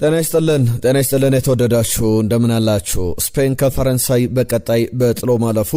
ጤና ይስጥልን የተወደዳችሁ እንደምን አላችሁ። ስፔን ከፈረንሳይ በቀጣይ በጥሎ ማለፉ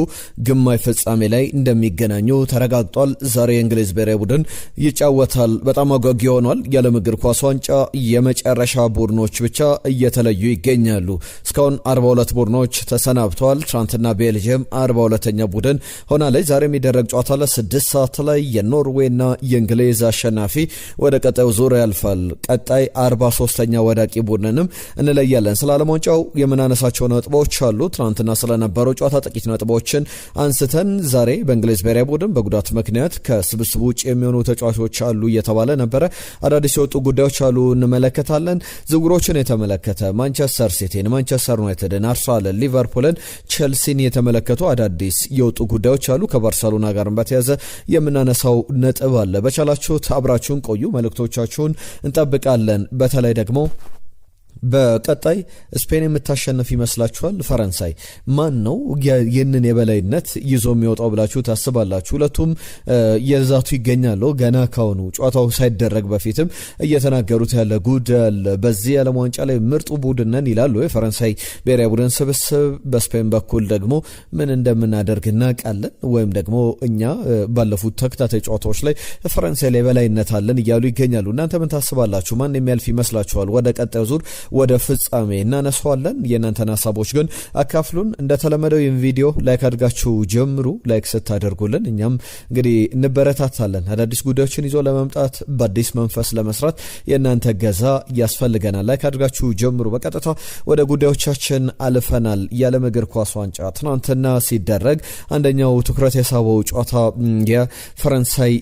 ግማሽ ፍጻሜ ላይ እንደሚገናኙ ተረጋግጧል። ዛሬ የእንግሊዝ ብሔራዊ ቡድን ይጫወታል። በጣም አጓጊ ሆኗል። የዓለም እግር ኳስ ዋንጫ የመጨረሻ ቡድኖች ብቻ እየተለዩ ይገኛሉ። እስካሁን 42 ቡድኖች ተሰናብተዋል። ትናንትና ቤልጅየም 42ኛ ቡድን ሆናለች። ዛሬ የሚደረግ ጨዋታ ለ6 ሰዓት ላይ የኖርዌይና የእንግሊዝ አሸናፊ ወደ ቀጣዩ ዙር ያልፋል። ቀጣይ 43ኛ ወደ ቡድንንም እንለያለን። ስለ ዓለም ዋንጫው የምናነሳቸው ነጥቦች አሉ። ትናንትና ስለነበረው ጨዋታ ጥቂት ነጥቦችን አንስተን ዛሬ በእንግሊዝ ብሔራዊ ቡድን በጉዳት ምክንያት ከስብስቡ ውጭ የሚሆኑ ተጫዋቾች አሉ እየተባለ ነበረ። አዳዲስ የወጡ ጉዳዮች አሉ እንመለከታለን። ዝውውሮችን የተመለከተ ማንቸስተር ሲቲን፣ ማንቸስተር ዩናይትድን፣ አርሰናልን፣ ሊቨርፑልን፣ ቼልሲን የተመለከቱ አዳዲስ የወጡ ጉዳዮች አሉ። ከባርሰሎና ጋር በተያያዘ የምናነሳው ነጥብ አለ። በቻላችሁት አብራችሁን ቆዩ። መልእክቶቻችሁን እንጠብቃለን። በተለይ ደግሞ በቀጣይ ስፔን የምታሸንፍ ይመስላችኋል? ፈረንሳይ ማን ነው ይህንን የበላይነት ይዞ የሚወጣው ብላችሁ ታስባላችሁ? ሁለቱም የዛቱ ይገኛሉ። ገና ካሁኑ ጨዋታው ሳይደረግ በፊትም እየተናገሩት ያለ ጉዳይ በዚህ የዓለም ዋንጫ ላይ ምርጡ ቡድን ነን ይላሉ የፈረንሳይ ብሔራዊ ቡድን ስብስብ። በስፔን በኩል ደግሞ ምን እንደምናደርግ እናውቃለን፣ ወይም ደግሞ እኛ ባለፉት ተከታታይ ጨዋታዎች ላይ ፈረንሳይ ላይ የበላይነት አለን እያሉ ይገኛሉ። እናንተ ምን ታስባላችሁ? ማን የሚያልፍ ይመስላችኋል? ወደ ቀጣዩ ዙር ወደ ፍጻሜ እናነሳዋለን። የእናንተን ሀሳቦች ግን አካፍሉን። እንደተለመደው ይህን ቪዲዮ ላይክ አድርጋችሁ ጀምሩ። ላይክ ስታደርጉልን እኛም እንግዲህ እንበረታታለን። አዳዲስ ጉዳዮችን ይዞ ለመምጣት በአዲስ መንፈስ ለመስራት የእናንተ ገዛ ያስፈልገናል። ላይክ አድርጋችሁ ጀምሩ። በቀጥታ ወደ ጉዳዮቻችን አልፈናል። የዓለም እግር ኳስ ዋንጫ ትናንትና ሲደረግ አንደኛው ትኩረት የሳበው ጨዋታ የፈረንሳይ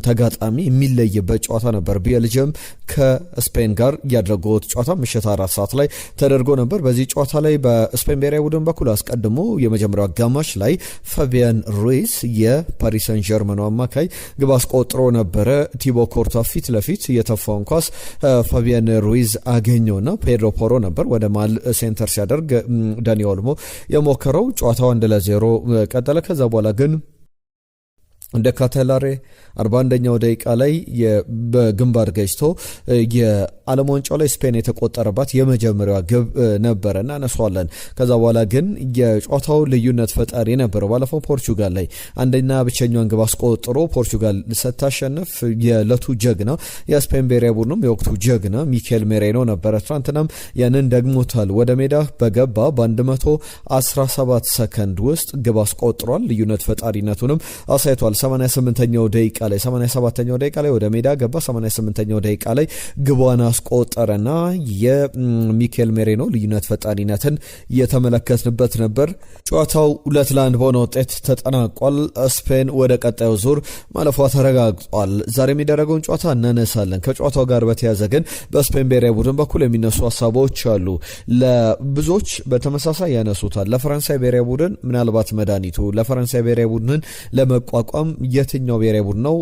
ተጋጣሚ የሚለይበት ጨዋታ ነበር። ቤልጅየም ከስፔን ጋር ያደረጉት ጨዋታ ምሽት 4 ሰዓት ላይ ተደርጎ ነበር። በዚህ ጨዋታ ላይ በስፔን ብሔራዊ ቡድን በኩል አስቀድሞ የመጀመሪያው አጋማሽ ላይ ፋቢያን ሩይዝ የፓሪስ ሰን ዠርመኑ አማካይ ግብ አስቆጥሮ ነበረ። ቲቦ ኮርቷ ፊት ለፊት የተፋውን ኳስ ፋቢያን ሩይዝ አገኘውና ፔድሮ ፖሮ ነበር ወደ ማል ሴንተር ሲያደርግ ዳኒ ኦልሞ የሞከረው። ጨዋታው 1-0 ቀጠለ። ከዛ በኋላ ግን እንደ ካታላሬ 41ኛው ደቂቃ ላይ በግንባር ገጭቶ የዓለም ዋንጫው ላይ ስፔን የተቆጠረባት የመጀመሪያዋ ግብ ነበረ እና አነሷለን። ከዛ በኋላ ግን የጨዋታው ልዩነት ፈጣሪ ነበረው። ባለፈው ፖርቹጋል ላይ አንደኛ ብቸኛዋን ግብ አስቆጥሮ ፖርቹጋል ስታሸንፍ የዕለቱ ጀግና የስፔን ብሔራዊ ቡድንም የወቅቱ ጀግና ሚኬል ሜሬኖ ነበረ። ትናንትናም ያንን ደግሞታል። ወደ ሜዳ በገባ በ117 ሰከንድ ውስጥ ግብ አስቆጥሯል። ልዩነት ፈጣሪነቱንም አሳይቷል። 87ኛው ደቂቃ ላይ ወደ ሜዳ ገባ። 88ኛው ደቂቃ ላይ ግቧን አስቆጠረና የሚኬል ሜሬኖ ልዩነት ፈጣሪነትን የተመለከትንበት ነበር። ጨዋታው 2-1 በሆነ ውጤት ተጠናቋል። ስፔን ወደ ቀጣዩ ዙር ማለፏ ተረጋግጧል። ዛሬ የሚደረገውን ጨዋታ እናነሳለን። ከጨዋታው ጋር በተያያዘ ግን በስፔን ብሔራዊ ቡድን በኩል የሚነሱ ሀሳቦች አሉ። ለብዙዎች በተመሳሳይ ያነሱታል። ለፈረንሳይ ብሔራዊ ቡድን ምናልባት መድኃኒቱ ለፈረንሳይ ብሔራዊ ቡድንን ለመቋቋም የትኛው ብሔራዊ ቡድን ነው?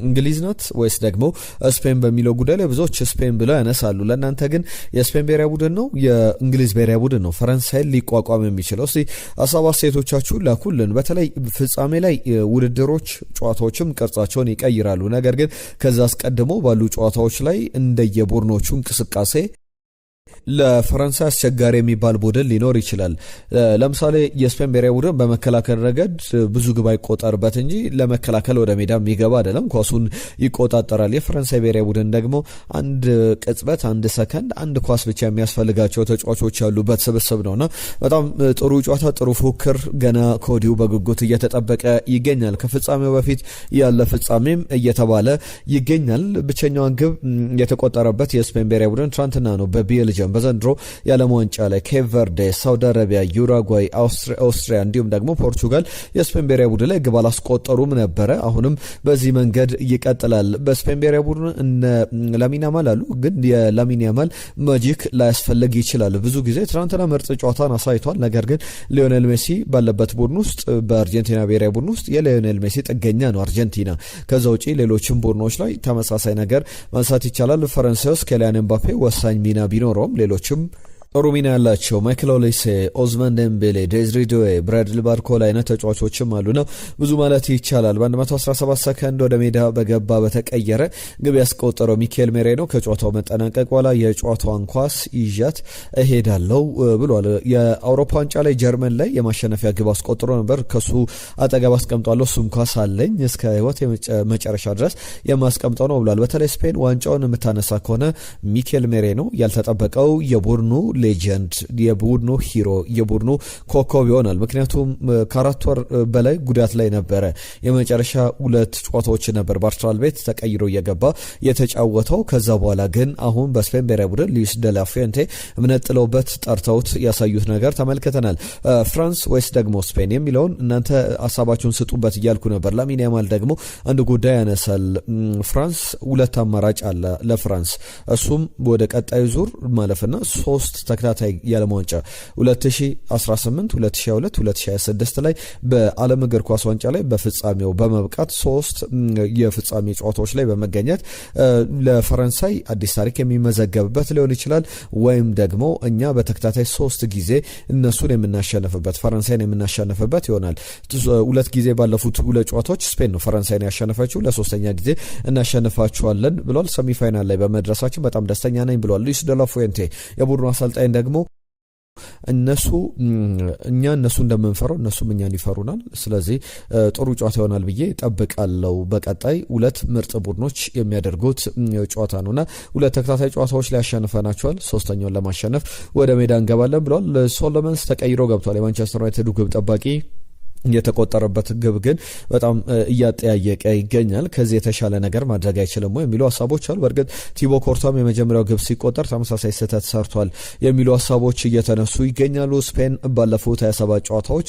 እንግሊዝ ናት ወይስ ደግሞ ስፔን በሚለው ጉዳይ ላይ ብዙዎች ስፔን ብለው ያነሳሉ። ለእናንተ ግን የስፔን ብሔራዊ ቡድን ነው የእንግሊዝ ብሔራዊ ቡድን ነው ፈረንሳይን ሊቋቋም የሚችለው? እስቲ ሀሳብ አስተያየቶቻችሁን ላኩልን። በተለይ ፍጻሜ ላይ ውድድሮች ጨዋታዎችም ቅርጻቸውን ይቀይራሉ። ነገር ግን ከዛ አስቀድሞ ባሉ ጨዋታዎች ላይ እንደየቡድኖቹ እንቅስቃሴ ለፈረንሳይ አስቸጋሪ የሚባል ቡድን ሊኖር ይችላል። ለምሳሌ የስፔን ብሔራዊ ቡድን በመከላከል ረገድ ብዙ ግብ አይቆጠርበት እንጂ ለመከላከል ወደ ሜዳ የሚገባ አይደለም፣ ኳሱን ይቆጣጠራል። የፈረንሳይ ብሔራዊ ቡድን ደግሞ አንድ ቅጽበት፣ አንድ ሰከንድ፣ አንድ ኳስ ብቻ የሚያስፈልጋቸው ተጫዋቾች ያሉበት ስብስብ ነውና በጣም ጥሩ ጨዋታ፣ ጥሩ ፉክክር ገና ከወዲሁ በጉጉት እየተጠበቀ ይገኛል። ከፍጻሜው በፊት ያለ ፍጻሜም እየተባለ ይገኛል። ብቸኛዋን ግብ የተቆጠረበት የስፔን ብሔራዊ ቡድን ትናንትና ነው በቤልጅየም በዘንድሮ የዓለም ዋንጫ ላይ ኬፕ ቨርዴ፣ ሳውዲ አረቢያ፣ ዩራጓይ፣ አውስትሪያ እንዲሁም ደግሞ ፖርቹጋል የስፔን ብሔራዊ ቡድን ላይ ግብ አላስቆጠሩም ነበረ። አሁንም በዚህ መንገድ ይቀጥላል። በስፔን ብሔራዊ ቡድን እነ ላሚን ያማል አሉ፣ ግን የላሚን ያማል ማጂክ ላያስፈልግ ይችላል። ብዙ ጊዜ ትናንትና ምርጥ ጨዋታን አሳይቷል። ነገር ግን ሊዮኔል ሜሲ ባለበት ቡድን ውስጥ በአርጀንቲና ብሔራዊ ቡድን ውስጥ የሊዮኔል ሜሲ ጥገኛ ነው አርጀንቲና። ከዛ ውጪ ሌሎችም ቡድኖች ላይ ተመሳሳይ ነገር ማንሳት ይቻላል። ፈረንሳይ ውስጥ ኬሊያን ኤምባፔ ወሳኝ ሚና ቢኖረውም ሌሎችም ጥሩ ሚና ያላቸው ማይክል ኦሊሴ፣ ኦዝማን ዴምቤሌ፣ ዴዝሪ ዱዌ፣ ብራድሊ ባርኮላ አይነት ተጫዋቾችም አሉና ብዙ ማለት ይቻላል። በ117 ሰከንድ ወደ ሜዳ በገባ በተቀየረ ግብ ያስቆጠረው ሚኬል ሜሬኖ ከጨዋታው መጠናቀቅ በኋላ የጨዋታውን ኳስ ይዣት እሄዳለሁ ብሏል። የአውሮፓ ዋንጫ ላይ ጀርመን ላይ የማሸነፊያ ግብ አስቆጥሮ ነበር። ከሱ አጠገብ አስቀምጧለሁ፣ እሱም ኳስ አለኝ እስከ ህይወት መጨረሻ ድረስ የማስቀምጠው ነው ብሏል። በተለይ ስፔን ዋንጫውን የምታነሳ ከሆነ ሚኬል ሜሬኖ ያልተጠበቀው የቡድኑ ሌጀንድ፣ የቡድኑ ሂሮ፣ የቡድኑ ኮከብ ይሆናል። ምክንያቱም ከአራት ወር በላይ ጉዳት ላይ ነበረ። የመጨረሻ 2 ጨዋታዎች ነበር በአርሰናል ቤት ተቀይሮ እየገባ የተጫወተው። ከዛ በኋላ ግን አሁን በስፔን ብሔራዊ ቡድን ሉዊስ ደ ላ ፉዌንቴ እምነት ጥለውበት ጠርተውት ያሳዩት ነገር ተመልክተናል። ፍራንስ ወይስ ደግሞ ስፔን የሚለውን እናንተ ሀሳባችሁን ስጡበት እያልኩ ነበር። ላሚን ያማል ደግሞ አንድ ጉዳይ ያነሳል። ፍራንስ 2 አማራጭ አለ ለፍራንስ፣ እሱም ወደ ቀጣዩ ዙር ማለፍና 3 ተከታታይ የዓለም ዋንጫ 2018፣ 2022፣ 2026 ላይ በዓለም እግር ኳስ ዋንጫ ላይ በፍጻሜው በመብቃት 3 የፍጻሜ ጨዋታዎች ላይ በመገኘት ለፈረንሳይ አዲስ ታሪክ የሚመዘገብበት ሊሆን ይችላል። ወይም ደግሞ እኛ በተከታታይ 3 ጊዜ እነሱን የምናሸንፍበት ፈረንሳይን የምናሸንፍበት ይሆናል። 2 ጊዜ ባለፉት 2 ጨዋታዎች ስፔን ነው ፈረንሳይን ያሸነፈችው፣ ለሶስተኛ ጊዜ እናሸንፋቸዋለን ብሏል። ሰሚፋይናል ላይ በመድረሳችን በጣም ደስተኛ ነኝ ብሏል ሉዊስ ደ ላ ፉዌንቴ። የቡድኑ አሰልጣኝ ደግሞ እኛ እነሱ እንደምንፈራው እነሱም እኛን ይፈሩናል። ስለዚህ ጥሩ ጨዋታ ይሆናል ብዬ ጠብቃለሁ። በቀጣይ 2 ምርጥ ቡድኖች የሚያደርጉት ጨዋታ ነውና 2 ተከታታይ ጨዋታዎች ላይ ያሸንፈናቸዋል። 3ኛውን ለማሸነፍ ወደ ሜዳ እንገባለን ብሏል። ሶሎመንስ ተቀይሮ ገብቷል። የማንቸስተር ዩናይትድ ግብ ጠባቂ የተቆጠረበት ግብ ግን በጣም እያጠያየቀ ይገኛል። ከዚህ የተሻለ ነገር ማድረግ አይችልም የሚሉ ሀሳቦች አሉ። በእርግጥ ቲቦ ኮርቷም የመጀመሪያው ግብ ሲቆጠር ተመሳሳይ ስህተት ሰርቷል የሚሉ ሀሳቦች እየተነሱ ይገኛሉ። ስፔን ባለፉት 27 ጨዋታዎች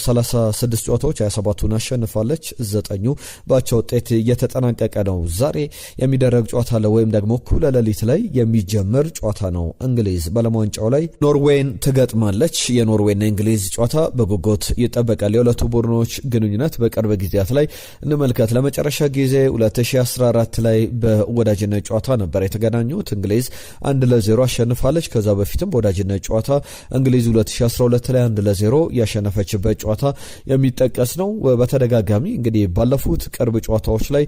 36 ጨዋታዎች 27ቱን አሸንፋለች፣ 9ኙ ባቻ ውጤት እየተጠናቀቀ ነው። ዛሬ የሚደረግ ጨዋታ አለ ወይም ደግሞ እኩለ ሌሊት ላይ የሚጀምር ጨዋታ ነው። እንግሊዝ በዓለም ዋንጫው ላይ ኖርዌይን ትገጥማለች። የኖርዌይና እንግሊዝ ጨዋታ በጉጉት ይጠበቃል። የሁለቱ ቡድኖች ግንኙነት በቅርብ ጊዜያት ላይ እንመልከት። ለመጨረሻ ጊዜ 2014 ላይ በወዳጅነት ጨዋታ ነበር የተገናኙት። እንግሊዝ 1-0 አሸንፋለች። ከዛ በፊትም በወዳጅነት ጨዋታ እንግሊዝ 2012 ላይ 1-0 ያሸነፈችበት ጨዋታ የሚጠቀስ ነው። በተደጋጋሚ እንግዲህ ባለፉት ቅርብ ጨዋታዎች ላይ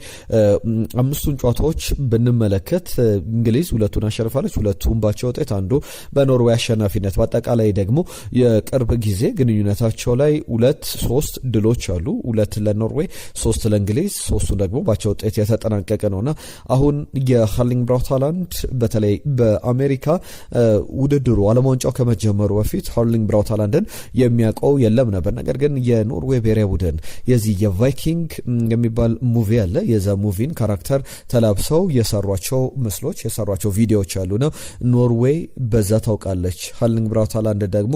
5ቱን ጨዋታዎች ብንመለከት እንግሊዝ 2ቱን አሸንፋለች፣ 2ቱን ባቻ ውጤት፣ አንዱ በኖርዌይ አሸናፊነት። በአጠቃላይ ደግሞ የቅርብ ጊዜ ግንኙነታቸው ላይ 2-3 ድሎች አሉ። 2 ለኖርዌይ፣ 3 ለእንግሊዝ፣ 3ቱ ደግሞ ባቻ ውጤት የተጠናቀቀ ነውና አሁን የሃርሊንግ ብራውት ሃላንድ በተለይ በአሜሪካ ውድድሩ ዓለም ዋንጫው ከመጀመሩ በፊት ሃርሊንግ ብራውት ሃላንድን የሚያውቀው የለም ነበር። ነገር ግን የኖርዌይ ብሔራዊ ቡድን የዚህ የቫይኪንግ የሚባል ሙቪ አለ። የዛ ሙቪን ካራክተር ተላብሰው የሰሯቸው ምስሎች የሰሯቸው ቪዲዮዎች አሉ ነው። ኖርዌይ በዛ ታውቃለች። ሃርሊንግ ብራውት ሃላንድ ደግሞ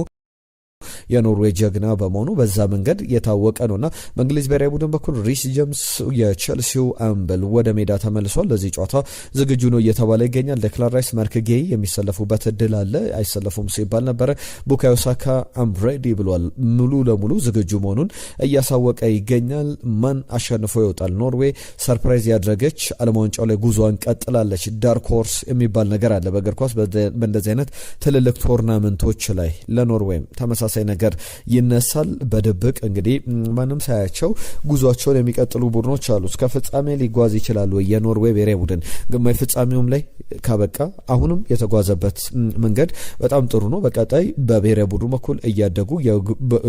የኖርዌይ ጀግና በመሆኑ በዛ መንገድ የታወቀ ነውና በእንግሊዝ ብሔራዊ ቡድን በኩል ሪስ ጄምስ የቼልሲው አምበል ወደ ሜዳ ተመልሷል። ለዚህ ጨዋታ ዝግጁ ነው እየተባለ ይገኛል። ዴክላን ራይስ፣ ማርክ ጌይ የሚሰለፉበት እድል አለ። አይሰለፉም ሲባል ነበረ። ቡካዮ ሳካ አም ሬዲ ብሏል። ሙሉ ለሙሉ ዝግጁ መሆኑን እያሳወቀ ይገኛል። ማን አሸንፎ ይወጣል? ኖርዌይ ሰርፕራይዝ ያደረገች ዓለም ዋንጫው ላይ ጉዞዋን ቀጥላለች። ዳርክ ሆርስ የሚባል ነገር አለ በእግር ኳስ። በእንደዚህ አይነት ትልልቅ ቶርናመንቶች ላይ ለኖርዌይም ተመሳሳይ ነገር ይነሳል። በድብቅ እንግዲህ ማንም ሳያቸው ጉዟቸውን የሚቀጥሉ ቡድኖች አሉ። እስከ ፍጻሜ ሊጓዝ ይችላሉ። የኖርዌይ ብሔራዊ ቡድን ግማሽ ፍጻሜውም ላይ ካበቃ አሁንም የተጓዘበት መንገድ በጣም ጥሩ ነው። በቀጣይ በብሔራዊ ቡድኑ በኩል እያደጉ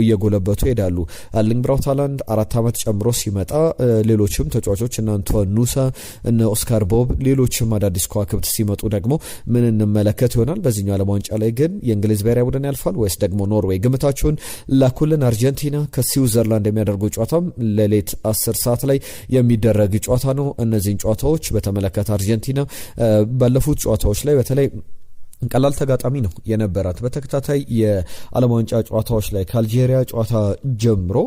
እየጎለበቱ ይሄዳሉ። ሃርሊንግ ብራውት ሃላንድ 4 ዓመት ጨምሮ ሲመጣ ሌሎችም ተጫዋቾች እነ አንቶን ኑሳ፣ እነ ኦስካር ቦብ፣ ሌሎችም አዳዲስ ከዋክብት ሲመጡ ደግሞ ምን እንመለከት ይሆናል። በዚህኛው ዓለም ዋንጫ ላይ ግን የእንግሊዝ ብሔራዊ ቡድን ያልፋል ወይስ ደግሞ ኖርዌይ? ግምታችሁን ላኩልን። አርጀንቲና ከስዊዘርላንድ የሚያደርጉ ጨዋታም ሌሊት 10 ሰዓት ላይ የሚደረግ ጨዋታ ነው። እነዚህን ጨዋታዎች በተመለከተ አርጀንቲና ባለፉት ጨዋታዎች ላይ በተለይ ቀላል ተጋጣሚ ነው የነበራት። በተከታታይ የዓለም ዋንጫ ጨዋታዎች ላይ ከአልጄሪያ ጨዋታ ጀምሮ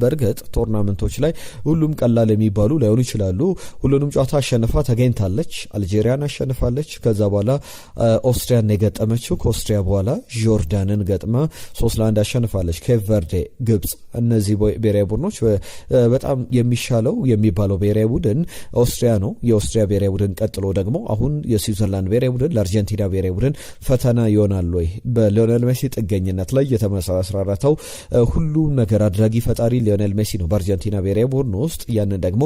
በእርግጥ ቶርናመንቶች ላይ ሁሉም ቀላል የሚባሉ ላይሆኑ ይችላሉ። ሁሉንም ጨዋታ አሸንፋ ተገኝታለች። አልጄሪያን አሸንፋለች። ከዛ በኋላ ኦስትሪያን የገጠመችው። ከኦስትሪያ በኋላ ጆርዳንን ገጥማ 3-1 አሸንፋለች። ኬፕ ቨርዴ፣ ግብጽ፣ እነዚህ ብሔራዊ ቡድኖች በጣም የሚሻለው የሚባለው ብሔራዊ ቡድን ኦስትሪያ ነው። የኦስትሪያ ብሔራዊ ቡድን ቀጥሎ ደግሞ አሁን የስዊዘርላንድ ብሔራዊ ቡድን ለአርጀንቲና ብሔራዊ ቡድን ቡድን ፈተና ይሆናል ወይ? በሊዮኔል ሜሲ ጥገኝነት ላይ የተመሰረተው ሁሉም ነገር አድራጊ ፈጣሪ ሊዮኔል ሜሲ ነው በአርጀንቲና ብሔራዊ ቡድን ውስጥ። ያንን ደግሞ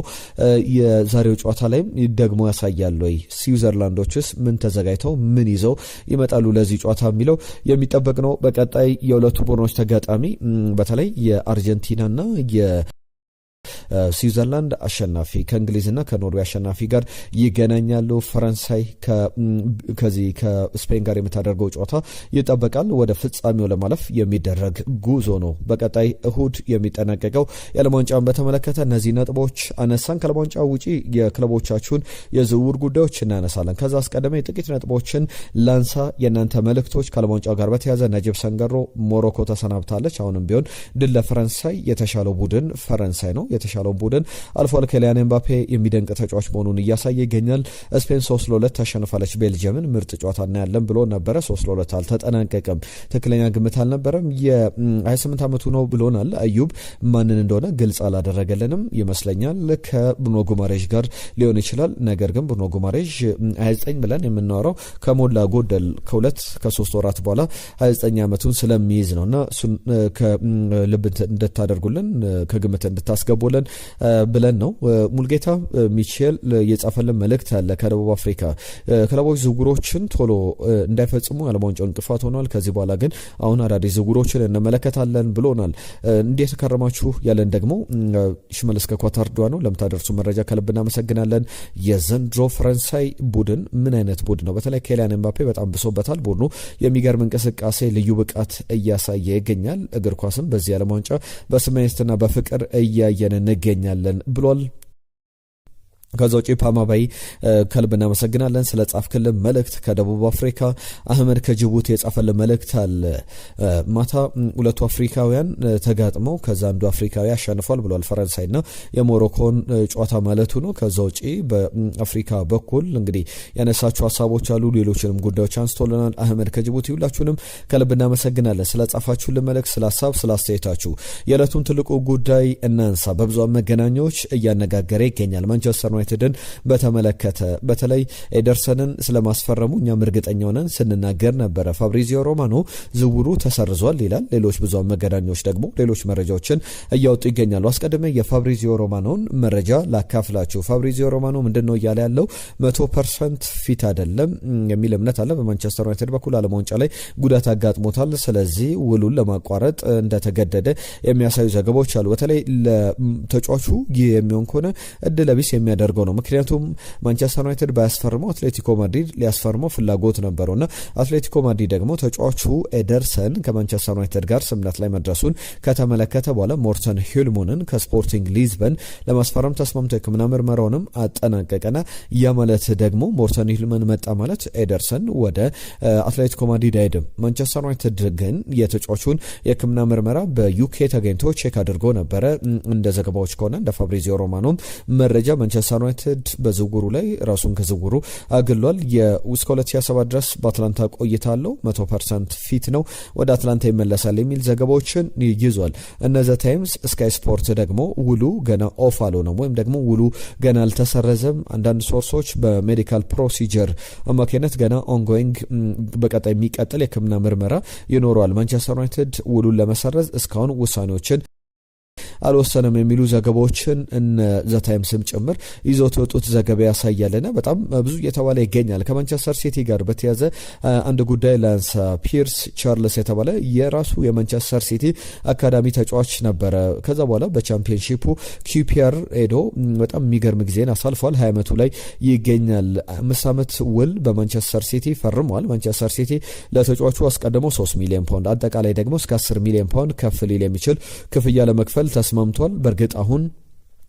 የዛሬው ጨዋታ ላይም ደግሞ ያሳያል ወይ? ስዊዘርላንዶችስ ምን ተዘጋጅተው ምን ይዘው ይመጣሉ ለዚህ ጨዋታ የሚለው የሚጠበቅ ነው። በቀጣይ የሁለቱ ቡድኖች ተጋጣሚ በተለይ የአርጀንቲናና ስዊዘርላንድ አሸናፊ ከእንግሊዝና ከኖርዌይ አሸናፊ ጋር ይገናኛሉ። ፈረንሳይ ከዚህ ከስፔን ጋር የምታደርገው ጨዋታ ይጠበቃል። ወደ ፍጻሜው ለማለፍ የሚደረግ ጉዞ ነው በቀጣይ እሁድ የሚጠናቀቀው። የዓለም ዋንጫን በተመለከተ እነዚህ ነጥቦች አነሳን። ከዓለም ዋንጫ ውጪ የክለቦቻችሁን የዝውውር ጉዳዮች እናነሳለን። ከዛ አስቀድሜ ጥቂት ነጥቦችን ላንሳ። የእናንተ መልእክቶች ከዓለም ዋንጫው ጋር በተያያዘ ነጅብ ሰንገሮ ሞሮኮ ተሰናብታለች። አሁንም ቢሆን ድል ለፈረንሳይ። የተሻለው ቡድን ፈረንሳይ ነው። የተሻለው ቡድን አልፏል። ኬሊያን ኤምባፔ የሚደንቅ ተጫዋች መሆኑን እያሳየ ይገኛል። ስፔን 3-2 ተሸንፋለች ቤልጅየምን። ምርጥ ጨዋታ እናያለን ብሎ ነበረ። 3-2 አልተጠናቀቀም። ትክክለኛ ግምት አልነበረም። የ28 ዓመቱ ነው ብሎናል አዩብ። ማንን እንደሆነ ግልጽ አላደረገልንም ይመስለኛል። ከብሩኖ ጉማሬዥ ጋር ሊሆን ይችላል። ነገር ግን ብሩኖ ጉማሬዥ 29 ብለን የምናወራው ከሞላ ጎደል ከ3 ወራት በኋላ 29 ዓመቱን ስለሚይዝ ነውና እሱን ከልብ እንድታደርጉልን ከግምት እንድታስገቡልን ብለን ነው። ሙልጌታ ሚቼል የጻፈልን መልእክት አለ ከደቡብ አፍሪካ። ክለቦች ዝውውሮችን ቶሎ እንዳይፈጽሙ ዓለም ዋንጫው እንቅፋት ሆኗል። ከዚህ በኋላ ግን አሁን አዳዲስ ዝውውሮችን እንመለከታለን ብሎናል። እንዴት ከረማችሁ ያለን ደግሞ ሽመልስ ከኳታር ዶዋ ነው። ለምታደርሱ መረጃ ከልብ እናመሰግናለን። የዘንድሮ ፈረንሳይ ቡድን ምን አይነት ቡድን ነው? በተለይ ኬሊያን ኤምባፔ በጣም ብሶበታል። ቡድኑ የሚገርም እንቅስቃሴ፣ ልዩ ብቃት እያሳየ ይገኛል። እግር ኳስም በዚህ ዓለም ዋንጫ በስሜትና በፍቅር እያየን እንገኛለን ብሏል። ከዛ ውጪ ፓማባይ ከልብ እናመሰግናለን ስለ ጻፍክልን መልእክት። ከደቡብ አፍሪካ አህመድ ከጅቡቲ የጻፈልን መልእክት አለ። ማታ ሁለቱ አፍሪካውያን ተጋጥመው ከዛ አንዱ አፍሪካዊ አሸንፏል ብሏል። ፈረንሳይና የሞሮኮን ጨዋታ ማለቱ ነው። ከዛ ውጪ በአፍሪካ በኩል እንግዲህ ያነሳችሁ ሀሳቦች አሉ። ሌሎችንም ጉዳዮች አንስቶልናል አህመድ ከጅቡቲ። ሁላችሁንም ከልብ እናመሰግናለን ስለ ጻፋችሁልን መልእክት፣ ስለ ሀሳብ፣ ስለ አስተያየታችሁ። የዕለቱን ትልቁ ጉዳይ እናንሳ። በብዙ መገናኛዎች እያነጋገረ ይገኛል። ማንቸስተር ዩናይትድን በተመለከተ በተለይ ኤደርሰንን ስለማስፈረሙ እኛም እርግጠኛ ሆነን ስንናገር ነበረ። ፋብሪዚዮ ሮማኖ ዝውውሩ ተሰርዟል ይላል። ሌሎች ብዙ መገናኛዎች ደግሞ ሌሎች መረጃዎችን እያወጡ ይገኛሉ። አስቀድሜ የፋብሪዚዮ ሮማኖን መረጃ ላካፍላችሁ። ፋብሪዚዮ ሮማኖ ምንድነው እያለ ያለው? 100% ፊት አይደለም የሚል እምነት አለ። በማንቸስተር ዩናይትድ በኩል ዓለም ዋንጫ ላይ ጉዳት አጋጥሞታል። ስለዚህ ውሉን ለማቋረጥ እንደተገደደ የሚያሳዩ ዘገባዎች አሉ። በተለይ ለተጫዋቹ ይህ የሚሆን ከሆነ እድለ ቢስ የሚያደርገው ነው። ምክንያቱም ማንቸስተር ዩናይትድ ባያስፈርመው አትሌቲኮ ማድሪድ ሊያስፈርመው ፍላጎት ነበረውና አትሌቲኮ ማድሪድ ደግሞ ተጫዋቹ ኤደርሰን ከማንቸስተር ዩናይትድ ጋር ስምምነት ላይ መድረሱን ከተመለከተ በኋላ ሞርተን ሂልሙንን ከስፖርቲንግ ሊዝበን ለማስፈረም ተስማምቶ የሕክምና ምርመራውንም አጠናቀቀና ያ ማለት ደግሞ ሞርተን ሂልሙን መጣ ማለት ኤደርሰን ወደ አትሌቲኮ ማድሪድ አይሄድም። ማንቸስተር ዩናይትድ ግን የተጫዋቹን የሕክምና ምርመራ በዩኬ ተገኝቶ ቼክ አድርጎ ነበረ። እንደ ዘገባዎች ከሆነ እንደ ፋብሪዚዮ ሮማኖም መረጃ ማንቸስተር ዩናይትድ በዝውውሩ ላይ ራሱን ከዝውውሩ አግሏል። እስከ 2027 ድረስ በአትላንታ ቆይታ አለው። 100% ፊት ነው። ወደ አትላንታ ይመለሳል የሚል ዘገባዎችን ይዟል። እነዘ ታይምስ ስካይ ስፖርት ደግሞ ውሉ ገና ኦፍ አልሆነም ወይም ደግሞ ውሉ ገና አልተሰረዘም። አንዳንድ ሶርሶች በሜዲካል ፕሮሲጀር አማካኝነት ገና ኦንጎይንግ በቀጣይ የሚቀጥል የሕክምና ምርመራ ይኖረዋል። ማንቸስተር ዩናይትድ ውሉን ለመሰረዝ እስካሁን ውሳኔዎችን አልወሰነም የሚሉ ዘገባዎችን እነ ዘ ታይምስም ጭምር ይዞት የወጡት ዘገባ ያሳያልና በጣም ብዙ እየተባለ ይገኛል። ከማንቸስተር ሲቲ ጋር በተያዘ አንድ ጉዳይ ላንሳ። ፒርስ ቻርልስ የተባለ የራሱ የማንቸስተር ሲቲ አካዳሚ ተጫዋች ነበረ። ከዛ በኋላ በቻምፒየንሺፑ ኪፒአር ሄዶ በጣም የሚገርም ጊዜን አሳልፏል። 20 ዓመቱ ላይ ይገኛል። 5 ዓመት ውል በማንቸስተር ሲቲ ፈርሟል። ማንቸስተር ሲቲ ለተጫዋቹ አስቀድሞ 3 ሚሊዮን ፓውንድ አጠቃላይ ደግሞ እስከ 10 ሚሊዮን ፓውንድ ከፍ ሊል የሚችል ክፍያ ለመክፈል ተስማምቷል። በእርግጥ አሁን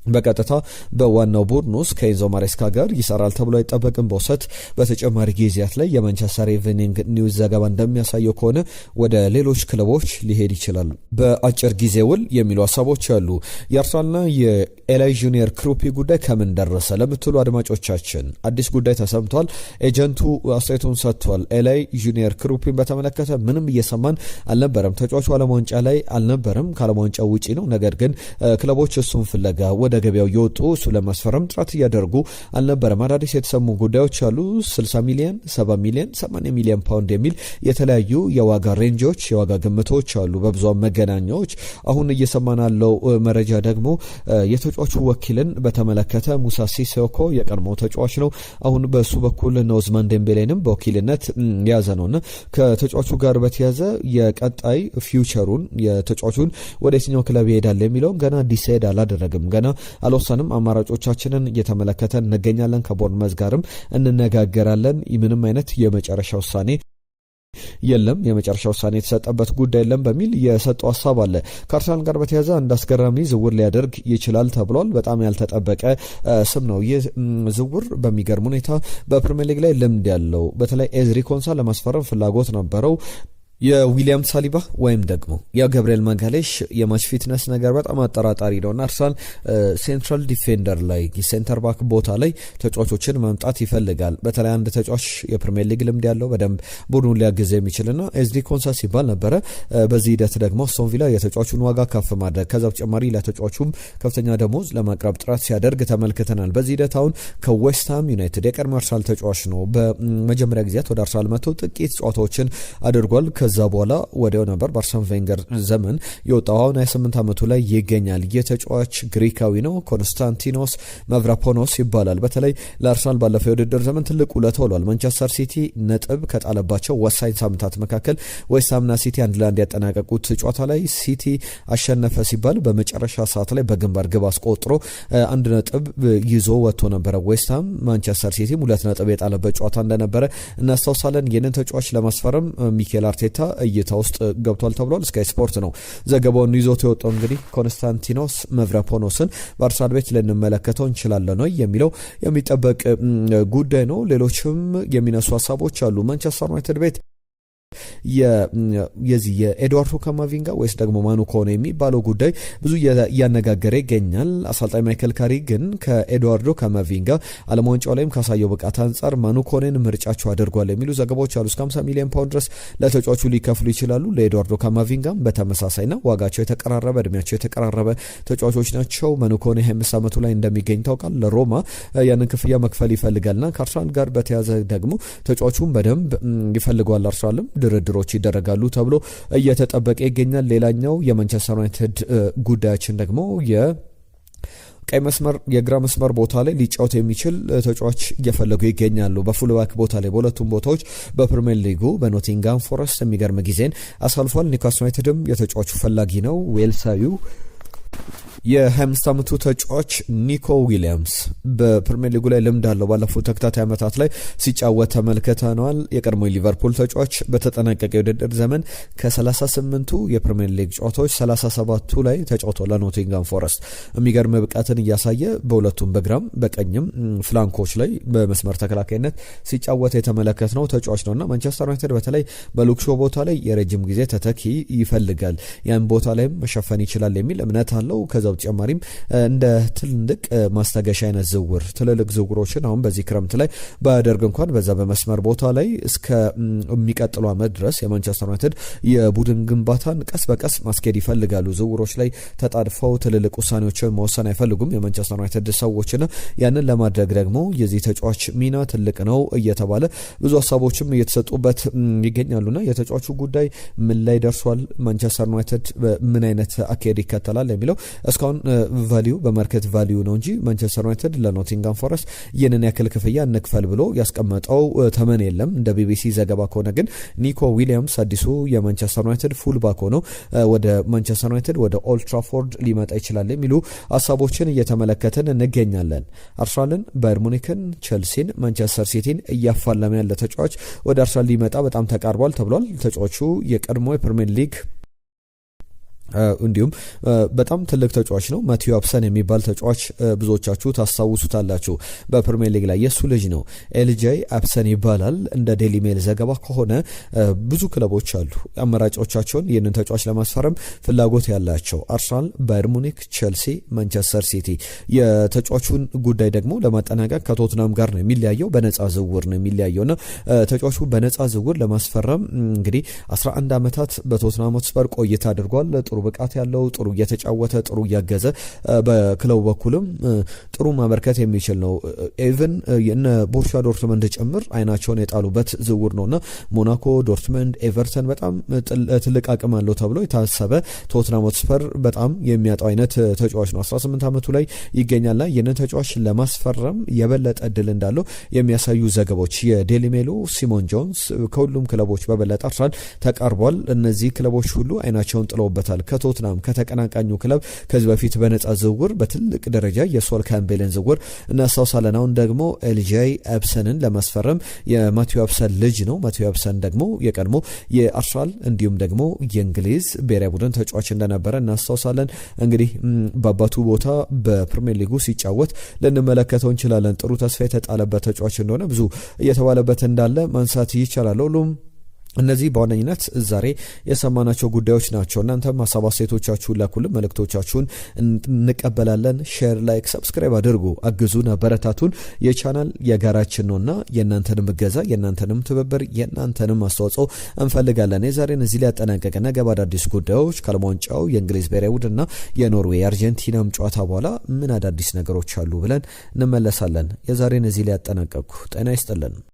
በቀጥታ በዋናው ቡድን ውስጥ ከኤንዞ ማሬስካ ጋር ይሰራል ተብሎ አይጠበቅም። በውሰት በተጨማሪ ጊዜያት ላይ የማንቸስተር ኢቭኒንግ ኒውስ ዘገባ እንደሚያሳየው ከሆነ ወደ ሌሎች ክለቦች ሊሄድ ይችላል በአጭር ጊዜ ውል የሚሉ ሀሳቦች አሉ። የአርሰናልና የኤላይ ጁኒየር ክሩፒ ጉዳይ ከምን ደረሰ ለምትሉ አድማጮቻችን አዲስ ጉዳይ ተሰምቷል። ኤጀንቱ አስተያየቱን ሰጥቷል። ኤላይ ጁኒየር ክሩፒን በተመለከተ ምንም እየሰማን አልነበረም። ተጫዋቹ ዓለም ዋንጫ ላይ አልነበረም፣ ከዓለም ዋንጫ ውጪ ነው። ነገር ግን ክለቦች እሱን ፍለጋ ወደ ገበያው የወጡ እሱ ለማስፈረም ጥረት እያደረጉ አልነበረም። አዳዲስ የተሰሙ ጉዳዮች አሉ። 60 ሚሊዮን፣ 70 ሚሊዮን፣ 80 ሚሊዮን ፓውንድ የሚል የተለያዩ የዋጋ ሬንጆች የዋጋ ግምቶች አሉ በብዙሃን መገናኛዎች። አሁን እየሰማን ያለው መረጃ ደግሞ የተጫዋቹ ወኪልን በተመለከተ ሙሳ ሲሶኮ የቀድሞ ተጫዋች ነው። አሁን በሱ በኩል ኦስማን ዴምቤሌንም በወኪልነት የያዘ ነውና ከተጫዋቹ ጋር በተያዘ የቀጣይ ፊውቸሩን የተጫዋቹን ወደ የትኛው ክለብ ይሄዳል የሚለውን ገና ዲሳይድ አላደረግም፣ ገና አልወሰንም። አማራጮቻችንን እየተመለከተን እንገኛለን። ከቦርንመዝ ጋርም እንነጋገራለን። ምንም አይነት የመጨረሻ ውሳኔ የለም፣ የመጨረሻ ውሳኔ የተሰጠበት ጉዳይ የለም በሚል የሰጠው ሀሳብ አለ። ከአርሰናል ጋር በተያያዘ አንድ አስገራሚ ዝውውር ሊያደርግ ይችላል ተብሏል። በጣም ያልተጠበቀ ስም ነው ይህ ዝውውር። በሚገርም ሁኔታ በፕሪሚየር ሊግ ላይ ልምድ ያለው በተለይ ኤዝሪ ኮንሳ ለማስፈረም ፍላጎት ነበረው። የዊሊያም ሳሊባ ወይም ደግሞ የገብርኤል ማጋሌሽ የማች ፊትነስ ነገር በጣም አጠራጣሪ ነውና አርሰናል ሴንትራል ዲፌንደር ላይ ሴንተር ባክ ቦታ ላይ ተጫዋቾችን ማምጣት ይፈልጋል። በተለይ አንድ ተጫዋች የፕሪሚየር ሊግ ልምድ ያለው በደንብ ቡድኑን ሊያግዝ የሚችልና ኤዝዲ ኮንሳ ሲባል ነበረ። በዚህ ሂደት ደግሞ አስቶን ቪላ የተጫዋቹን ዋጋ ከፍ ማድረግ ከዛ በተጨማሪ ለተጫዋቹም ከፍተኛ ደሞዝ ለማቅረብ ጥረት ሲያደርግ ተመልክተናል። በዚህ ሂደት አሁን ከዌስትሃም ዩናይትድ የቀድሞ አርሰናል ተጫዋች ነው። በመጀመሪያ ጊዜያት ወደ አርሰናል መጥቶ ጥቂት ጨዋታዎችን አድርጓል። ከዛ በኋላ ወዲያው ነበር በአርሰን ቬንገር ዘመን የወጣው። አሁን 28 ዓመቱ ላይ ይገኛል። የተጫዋች ግሪካዊ ነው። ኮንስታንቲኖስ መቭራፖኖስ ይባላል። በተለይ ለአርሰናል ባለፈው የውድድር ዘመን ትልቅ ውለታ ውሏል። ማንቸስተር ሲቲ ነጥብ ከጣለባቸው ወሳኝ ሳምንታት መካከል ዌስትሃምና ሲቲ አንድ ለአንድ ያጠናቀቁት ጨዋታ ላይ ሲቲ አሸነፈ ሲባል በመጨረሻ ሰዓት ላይ በግንባር ግብ አስቆጥሮ አንድ ነጥብ ይዞ ወጥቶ ነበረ። ዌስትሃም ማንቸስተር ሲቲ 2 ነጥብ የጣለበት ጨዋታ እንደነበረ እናስታውሳለን። ይህንን ተጫዋች ለማስፈረም ሚኬል አርቴታ እይታ ውስጥ ገብቷል ተብሏል። ስካይ ስፖርት ነው ዘገባውን ይዞት የወጣው። እንግዲህ ኮንስታንቲኖስ መቭራፖኖስን በአርሰናል ቤት ልንመለከተው እንችላለን ነው የሚለው የሚጠበቅ ጉዳይ ነው። ሌሎችም የሚነሱ ሀሳቦች አሉ። ማንቸስተር ዩናይትድ ቤት የዚህ የኤድዋርዶ ካማቪንጋ ወይስ ደግሞ ማኑ ኮኔ የሚባለው ጉዳይ ብዙ እያነጋገረ ይገኛል። አሰልጣኝ ማይከል ካሪ ግን ከኤድዋርዶ ካማቪንጋ ዓለም ዋንጫው ላይም ካሳየው ብቃት አንጻር ማኑ ኮኔን ምርጫቸው አድርጓል የሚሉ ዘገባዎች አሉ። እስከ 50 ሚሊዮን ፓውንድ ድረስ ለተጫዋቹ ሊከፍሉ ይችላሉ። ለኤድዋርዶ ካማቪንጋም በተመሳሳይና ዋጋቸው የተቀራረበ እድሜያቸው የተቀራረበ ተጫዋቾች ናቸው። ማኑ ኮኔ 25 ዓመቱ ላይ እንደሚገኝ ታውቃል። ለሮማ ያንን ክፍያ መክፈል ይፈልጋልና ከአርሰናል ጋር በተያዘ ደግሞ ተጫዋቹን በደንብ ይፈልገዋል። አርሰናልም ድርድሮች ይደረጋሉ ተብሎ እየተጠበቀ ይገኛል። ሌላኛው የማንቸስተር ዩናይትድ ጉዳያችን ደግሞ ቀይ መስመር የግራ መስመር ቦታ ላይ ሊጫወት የሚችል ተጫዋች እየፈለጉ ይገኛሉ። በፉልባክ ቦታ ላይ በሁለቱም ቦታዎች በፕሪሚየር ሊጉ በኖቲንጋም ፎረስት የሚገርም ጊዜን አሳልፏል። ኒውካስል ዩናይትድም የተጫዋቹ ፈላጊ ነው። ዌልሳዊው የ25 ዓመቱ ተጫዋች ኒኮ ዊሊያምስ በፕሪሚየር ሊጉ ላይ ልምድ አለው። ባለፉት ተከታታይ ዓመታት ላይ ሲጫወት ተመልክተናል። የቀድሞ ሊቨርፑል ተጫዋች በተጠናቀቀ የውድድር ዘመን ከ38ቱ የፕሪሚየር ሊግ ጨዋታዎች 37ቱ ላይ ተጫውቶ ለኖቲንጋም ፎረስት የሚገርም ብቃትን እያሳየ በሁለቱም በግራም በቀኝም ፍላንኮች ላይ በመስመር ተከላካይነት ሲጫወት የተመለከትነው ተጫዋች ነውና ማንቸስተር ዩናይትድ በተለይ በሉክሾ ቦታ ላይ የረጅም ጊዜ ተተኪ ይፈልጋል። ያን ቦታ ላይም መሸፈን ይችላል የሚል እምነት አለው። ከዛ በተጨማሪም እንደ ትልልቅ ማስታገሻ አይነት ዝውውር ትልልቅ ዝውውሮችን አሁን በዚህ ክረምት ላይ ባያደርግ እንኳን በዛ በመስመር ቦታ ላይ እስከ የሚቀጥለው ዓመት ድረስ የማንቸስተር ዩናይትድ የቡድን ግንባታን ቀስ በቀስ ማስኬድ ይፈልጋሉ። ዝውውሮች ላይ ተጣድፈው ትልልቅ ውሳኔዎችን መወሰን አይፈልጉም የማንቸስተር ዩናይትድ ሰዎችና ያንን ለማድረግ ደግሞ የዚህ ተጫዋች ሚና ትልቅ ነው እየተባለ ብዙ ሀሳቦችም እየተሰጡበት ይገኛሉና የተጫዋቹ ጉዳይ ምን ላይ ደርሷል፣ ማንቸስተር ዩናይትድ ምን አይነት አካሄድ ይከተላል የሚለው እስካሁን ቫልዩ በማርኬት ቫልዩ ነው እንጂ ማንቸስተር ዩናይትድ ለኖቲንጋም ፎረስት ይህንን ያክል ክፍያ እንክፈል ብሎ ያስቀመጠው ተመን የለም። እንደ ቢቢሲ ዘገባ ከሆነ ግን ኒኮ ዊሊያምስ አዲሱ የማንቸስተር ዩናይትድ ፉልባክ ሆኖ ወደ ማንቸስተር ዩናይትድ ወደ ኦልድ ትራፎርድ ሊመጣ ይችላል የሚሉ ሀሳቦችን እየተመለከትን እንገኛለን። አርሰናልን፣ ባየር ሙኒክን፣ ቸልሲን፣ ማንቸስተር ሲቲን እያፋለመ ያለ ተጫዋች ወደ አርሰናል ሊመጣ በጣም ተቃርቧል ተብሏል። ተጫዋቹ የቀድሞ የፕሪሚየር ሊግ እንዲሁም በጣም ትልቅ ተጫዋች ነው። ማቲው አብሰን የሚባል ተጫዋች ብዙዎቻችሁ ታስታውሱታላችሁ። በፕሪሚየር ሊግ ላይ የሱ ልጅ ነው፣ ኤልጄይ አብሰን ይባላል። እንደ ዴሊ ሜል ዘገባ ከሆነ ብዙ ክለቦች አሉ አማራጮቻቸውን ይህንን ተጫዋች ለማስፈረም ፍላጎት ያላቸው፣ አርሰናል፣ ባየር ሙኒክ፣ ቼልሲ፣ ማንቸስተር ሲቲ። የተጫዋቹን ጉዳይ ደግሞ ለማጠናቀቅ ከቶትናም ጋር ነው የሚለያየው፣ በነፃ ዝውውር ነው የሚለያየውና ተጫዋቹ በነፃ ዝውውር ለማስፈረም እንግዲህ 11 ዓመታት በቶትናም ሆትስፐር ቆይታ አድርጓል። ጥሩ ብቃት ያለው፣ ጥሩ እየተጫወተ፣ ጥሩ እያገዘ በክለቡ በኩልም ጥሩ ማበርከት የሚችል ነው። ኢቭን የነ ቦሩሲያ ዶርትመንድ ጭምር አይናቸውን የጣሉበት ዝውውር ነውና ሞናኮ፣ ዶርትመንድ፣ ኤቨርተን በጣም ትልቅ አቅም አለው ተብሎ የታሰበ ቶትናም ሆትስፐር በጣም የሚያጣው አይነት ተጫዋች ነው። 18 ዓመቱ ላይ ይገኛልና ይህንን ተጫዋች ለማስፈረም የበለጠ እድል እንዳለው የሚያሳዩ ዘገቦች የዴሊ ሜሉ ሲሞን ጆንስ ከሁሉም ክለቦች በበለጠ አርሰናል ተቃርቧል። እነዚህ ክለቦች ሁሉ አይናቸውን ጥለውበታል። ከቶትናም ከተቀናቃኙ ክለብ ከዚህ በፊት በነፃ ዝውውር በትልቅ ደረጃ የሶል ካምቤልን ዝውውር እናስታውሳለን። አሁን ደግሞ ኤልጄይ አብሰንን ለማስፈረም የማቲው አብሰን ልጅ ነው። ማቲው አብሰን ደግሞ የቀድሞ የአርሰናል እንዲሁም ደግሞ የእንግሊዝ ብሔራዊ ቡድን ተጫዋች እንደነበረ እናስታውሳለን። እንግዲህ በአባቱ ቦታ በፕሪሚየር ሊጉ ሲጫወት ልንመለከተው እንችላለን። ጥሩ ተስፋ የተጣለበት ተጫዋች እንደሆነ ብዙ እየተባለበት እንዳለ ማንሳት ይቻላል። ሁሉም እነዚህ በዋነኝነት ዛሬ የሰማናቸው ጉዳዮች ናቸው። እናንተም ሀሳብ አስተያየቶቻችሁን ላኩልን፣ መልእክቶቻችሁን እንቀበላለን። ሼር፣ ላይክ፣ ሰብስክራይብ አድርጉ፣ አግዙን፣ አበረታቱን። የቻናል የጋራችን ነውና የእናንተንም እገዛ፣ የእናንተንም ትብብር፣ የእናንተንም አስተዋጽኦ እንፈልጋለን። የዛሬን እዚህ ላይ ያጠናቀቀ ነገ በአዳዲስ ጉዳዮች ከዓለም ዋንጫው የእንግሊዝ ብሔራዊ ቡድንና የኖርዌይ የአርጀንቲናም ጨዋታ በኋላ ምን አዳዲስ ነገሮች አሉ ብለን እንመለሳለን። የዛሬን እዚህ ላይ ያጠናቀቅኩ። ጤና ይስጥልን።